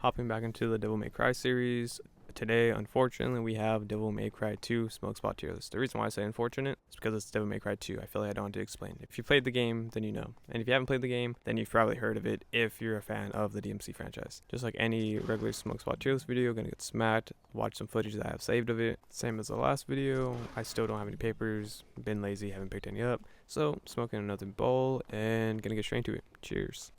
Hopping back into the Devil May Cry series. Today, unfortunately, we have Devil May Cry 2 Smoke Spot tier list. The reason why I say unfortunate is because it's Devil May Cry 2. I feel like I don't have to explain. If you played the game, then you know. And if you haven't played the game, then you've probably heard of it if you're a fan of the DMC franchise. Just like any regular Smoke Spot tier list video, gonna get smacked. Watch some footage that I have saved of it. Same as the last video. I still don't have any papers. Been lazy, haven't picked any up. So, smoking another bowl and gonna get straight into it. Cheers.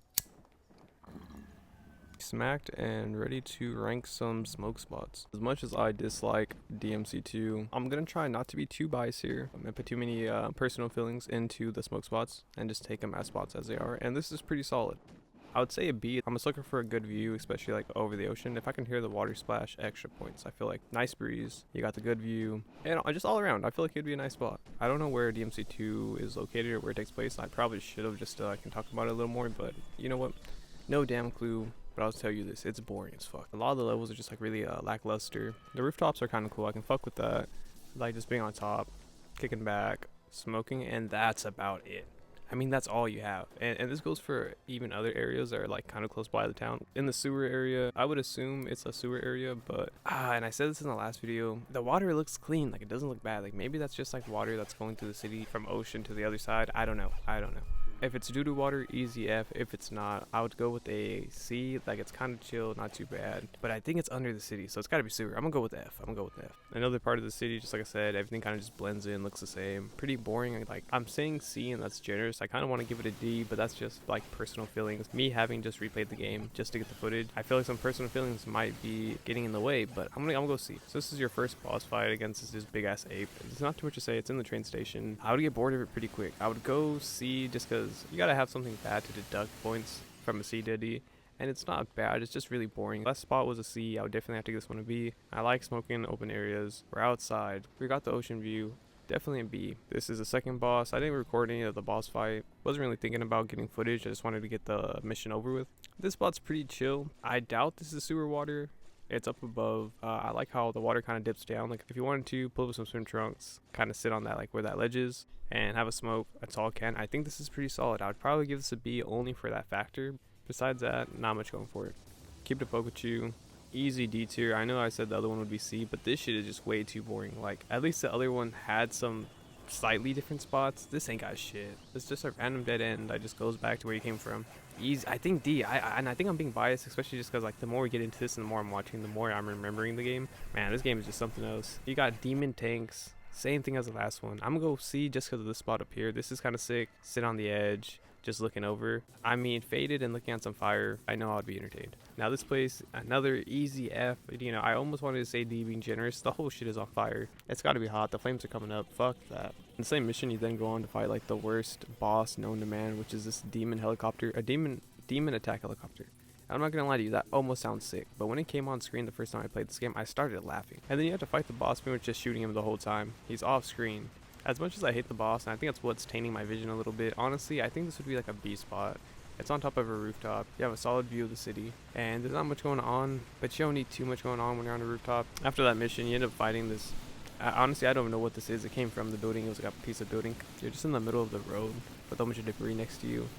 Smacked and ready to rank some smoke spots. As much as I dislike DMC2, I'm gonna try not to be too biased here. I'm gonna put too many personal feelings into the smoke spots and just take them as spots as they are, and this is pretty solid. I would say a B. I'm just looking for a good view, especially like over the ocean. If I can hear the water splash, extra points. I feel like nice breeze, you got the good view, and just all around, I feel like it'd be a nice spot. I don't know where DMC2 is located or where it takes place. I probably should have just I can talk about it a little more, but you know what? No damn clue. But I'll tell you this, it's boring as fuck. A lot of the levels are just like really lackluster. The rooftops are kind of cool. I can fuck with that. Like just being on top, kicking back, smoking, and that's about it. I mean, that's all you have. And this goes for even other areas that are like kind of close by the town. In the sewer area, I would assume it's a sewer area, but and I said this in the last video, the water looks clean. Like it doesn't look bad. Like maybe that's just like water that's going through the city from ocean to the other side. I don't know. If it's doo-doo water, easy F. If it's not, I would go with a C. Like, it's kind of chill, not too bad. But I think it's under the city, so it's got to be sewer. I'm going to go with F. Another part of the city, just like I said, everything kind of just blends in, looks the same. Pretty boring. Like, I'm saying C, and that's generous. I kind of want to give it a D, but that's just, like, personal feelings. Me having just replayed the game just to get the footage, I feel like some personal feelings might be getting in the way, but I'm gonna go C. So this is your first boss fight against this big-ass ape. It's not too much to say. It's in the train station. I would get bored of it pretty quick. I would go C just because you gotta have something bad to deduct points from a C to a D, and it's not bad, it's just really boring. Last spot was a C. I would definitely have to give this one a B. I like smoking in open areas. We're outside, we got the ocean view, definitely a B. This is the second boss. I didn't record any of the boss fight, wasn't really thinking about getting footage, I just wanted to get the mission over with. This spot's pretty chill. I doubt this is sewer water. It's up above. I like how the water kind of dips down. Like if you wanted to pull up some swim trunks, kind of sit on that, like where that ledge is, and have a smoke, that's all I can. I think this is pretty solid. I would probably give this a B only for that factor. Besides that, not much going for it. Keep it Pikachu. Easy D tier. I know I said the other one would be C, but this shit is just way too boring. Like at least the other one had some slightly different spots. This ain't got shit. It's just a random dead end that just goes back to where you came from. Easy. I think D. And I think I'm being biased, especially just because like the more we get into this and the more I'm watching, the more I'm remembering the game. Man, this game is just something else. You got demon tanks. Same thing as the last one. I'm gonna go C just because of this spot up here. This is kind of sick. Sit on the edge, just looking over. I mean, faded and looking at some fire, I know I'd be entertained. Now this place, another easy F. You know, I almost wanted to say D being generous. The whole shit is on fire. It's got to be hot. The flames are coming up. Fuck that. In the same mission, you then go on to fight like the worst boss known to man, which is this demon helicopter, a demon attack helicopter. I'm not gonna lie to you, that almost sounds sick, but when it came on screen the first time I played this game, I started laughing. And then you have to fight the boss pretty much just shooting him the whole time. He's off screen. As much as I hate the boss, and I think that's what's tainting my vision a little bit, honestly, I think this would be like a B spot. It's on top of a rooftop. You have a solid view of the city, and there's not much going on, but you don't need too much going on when you're on a rooftop. After that mission, you end up fighting this. Honestly, I don't even know what this is. It came from the building. It was like a piece of building. You're just in the middle of the road with a bunch of debris next to you.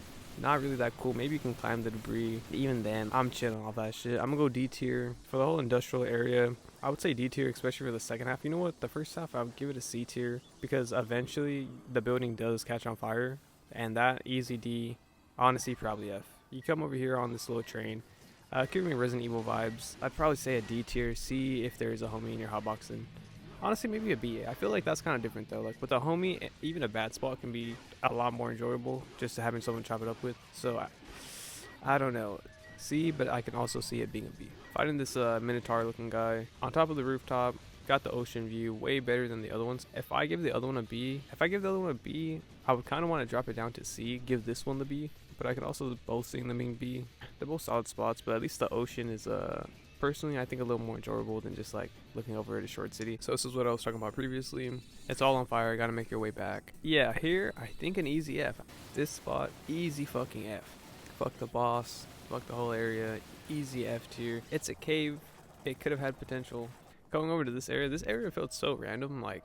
Not really that cool. Maybe you can climb the debris. Even then, I'm chilling all that shit. I'm gonna go D tier for the whole industrial area. I would say D tier, especially for the second half. You know what? The first half, I would give it a C tier because eventually the building does catch on fire, and that easy D. Honestly, probably F. You come over here on this little train. Giving me Resident Evil vibes. I'd probably say a D tier. C if there's a homie in your hotboxing. Honestly, maybe a B. I feel like that's kind of different though. Like with a homie, even a bad spot can be a lot more enjoyable just having someone chop it up with. So I don't know. C, but I can also see it being a B. Fighting this Minotaur looking guy on top of the rooftop. Got the ocean view, way better than the other ones. If I give the other one a B, I would kind of want to drop it down to C, give this one the B. But I could also both see them being B. They're both solid spots, but at least the ocean is personally, I think a little more enjoyable than just like looking over at a short city. So this is what I was talking about previously. It's all on fire. Gotta make your way back. Yeah, here I think an easy F. This spot, easy fucking F. Fuck the boss. Fuck the whole area. Easy F tier. It's a cave. It could have had potential. Going over to this area felt so random. Like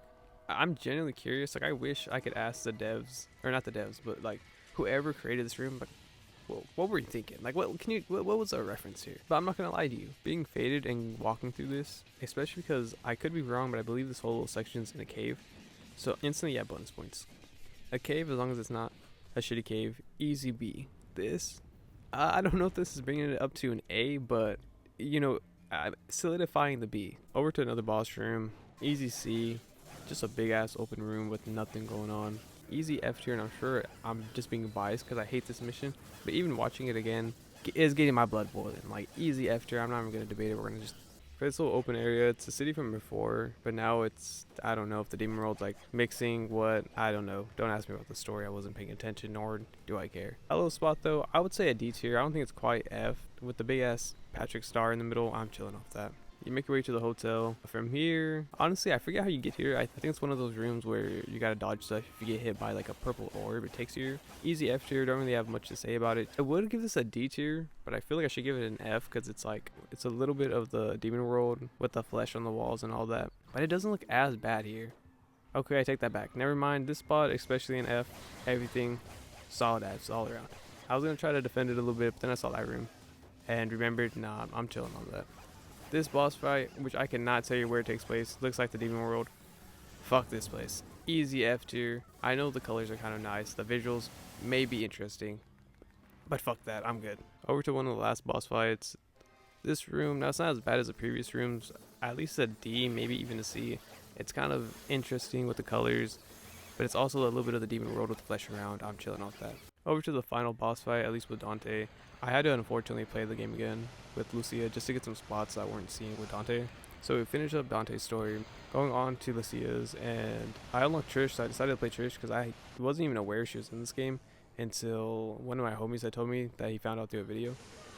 I'm genuinely curious. Like I wish I could ask the devs, or not the devs, but like whoever created this room. But what were you thinking? Like, what was our reference here? But I'm not gonna lie to you, being faded and walking through this, especially because I could be wrong, but I believe this whole little section's in a cave. So instantly, yeah, bonus points. A cave, as long as it's not a shitty cave, easy B. This, I don't know if this is bringing it up to an A, but you know, solidifying the B. Over to another boss room, easy C, just a big ass open room with nothing going on. Easy F tier, and I'm sure I'm just being biased because I hate this mission, but even watching it again is getting my blood boiling. Like, easy F tier, I'm not even gonna debate it. We're gonna just, for this little open area, it's a city from before, but now it's, I don't know if the demon world's like mixing what, I don't know. Don't ask me about the story, I wasn't paying attention, nor do I care. A little spot though, I would say a D tier. I don't think it's quite F. With the big ass Patrick star in the middle, I'm chilling off that. You make your way to the hotel. From here, honestly, I forget how you get here. I think it's one of those rooms where you gotta dodge stuff. If you get hit by like a purple orb, it takes you. Easy F tier, don't really have much to say about it. I would give this a D tier, but I feel like I should give it an F because it's like, it's a little bit of the demon world with the flesh on the walls and all that. But it doesn't look as bad here. Okay, I take that back. Never mind, this spot, especially in F, everything solid as all around. I was gonna try to defend it a little bit, but then I saw that room and remembered, nah, I'm chilling on that. This boss fight, which I cannot tell you where it takes place, looks like the demon world. Fuck this place. Easy F tier. I know the colors are kind of nice. The visuals may be interesting, but fuck that. I'm good. Over to one of the last boss fights. This room, now it's not as bad as the previous rooms. At least a D, maybe even a C. It's kind of interesting with the colors, but it's also a little bit of the demon world with the flesh around. I'm chilling off that. Over to the final boss fight, at least with Dante. I had to unfortunately play the game again with Lucia just to get some spots I weren't seeing with Dante. So we finished up Dante's story, going on to Lucia's, and I unlocked Trish, so I decided to play Trish because I wasn't even aware she was in this game until one of my homies had told me that he found out through a video.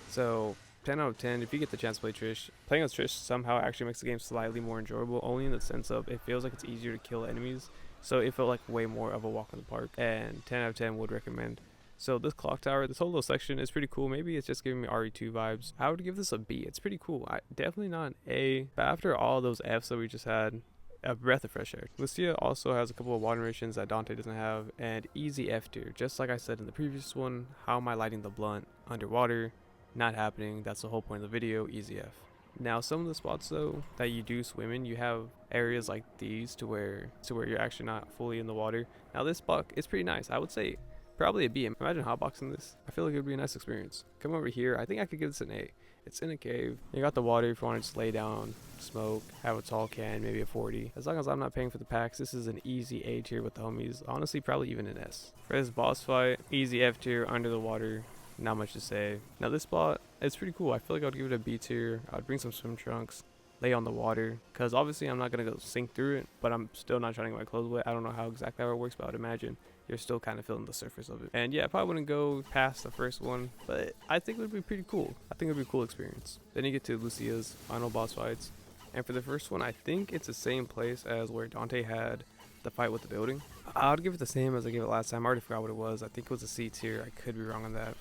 So 10 out of 10, if you get the chance to play Trish, playing as Trish somehow actually makes the game slightly more enjoyable, only in the sense of it feels like it's easier to kill enemies. So it felt like way more of a walk in the park, and 10 out of 10 would recommend. So this clock tower, this whole little section is pretty cool. Maybe it's just giving me RE2 vibes. I would give this a B. It's pretty cool. Definitely not an A. But after all those Fs that we just had, a breath of fresh air. Lucia also has a couple of water missions that Dante doesn't have, and easy F tier. Just like I said in the previous one, how am I lighting the blunt underwater? Not happening. That's the whole point of the video. Easy F. Now some of the spots though that you do swim in, you have areas like these to where you're actually not fully in the water. Now this spot is pretty nice. I would say probably a B. Imagine hotboxing this. I feel like it would be a nice experience. Come over here. I think I could give this an A. It's in a cave. You got the water if you want to just lay down, smoke, have a tall can, maybe a 40. As long as I'm not paying for the packs, this is an easy A tier with the homies. Honestly, probably even an S. For this boss fight, easy F tier, under the water. Not much to say. Now this spot, it's pretty cool. I feel like I'd give it a B tier. I'd bring some swim trunks, lay on the water, because obviously I'm not going to go sink through it, but I'm still not trying to get my clothes wet. I don't know how exactly how it works, but I would imagine you're still kind of feeling the surface of it. And yeah, I probably wouldn't go past the first one, but I think it would be pretty cool. I think it would be a cool experience. Then you get to Lucia's final boss fights. And for the first one, I think it's the same place as where Dante had the fight with the building. I would give it the same as I gave it last time. I already forgot what it was. I think it was a C tier. I could be wrong on that.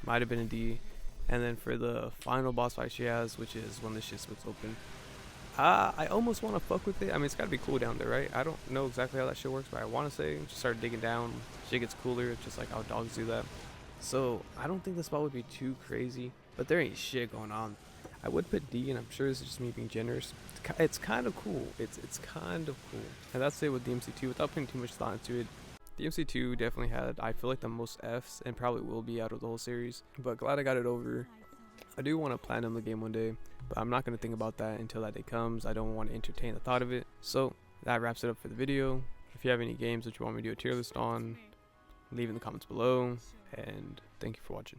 Might have been a D. And then for the final boss fight she has, which is when the shit splits open, I almost want to fuck with it. I mean, it's got to be cool down there, right? I don't know exactly how that shit works, but I want to say just start digging down. Shit gets cooler, just like how dogs do that. So I don't think the spot would be too crazy, but there ain't shit going on. I would put D, and I'm sure this is just me being generous. It's kind of cool. It's kind of cool. And that's it with DMC2 without putting too much thought into it. DMC2 definitely had, I feel like, the most Fs, and probably will be out of the whole series. But glad I got it over. I do want to platinum the game one day, but I'm not going to think about that until that day comes. I don't want to entertain the thought of it. So that wraps it up for the video. If you have any games that you want me to do a tier list on, leave in the comments below, and thank you for watching.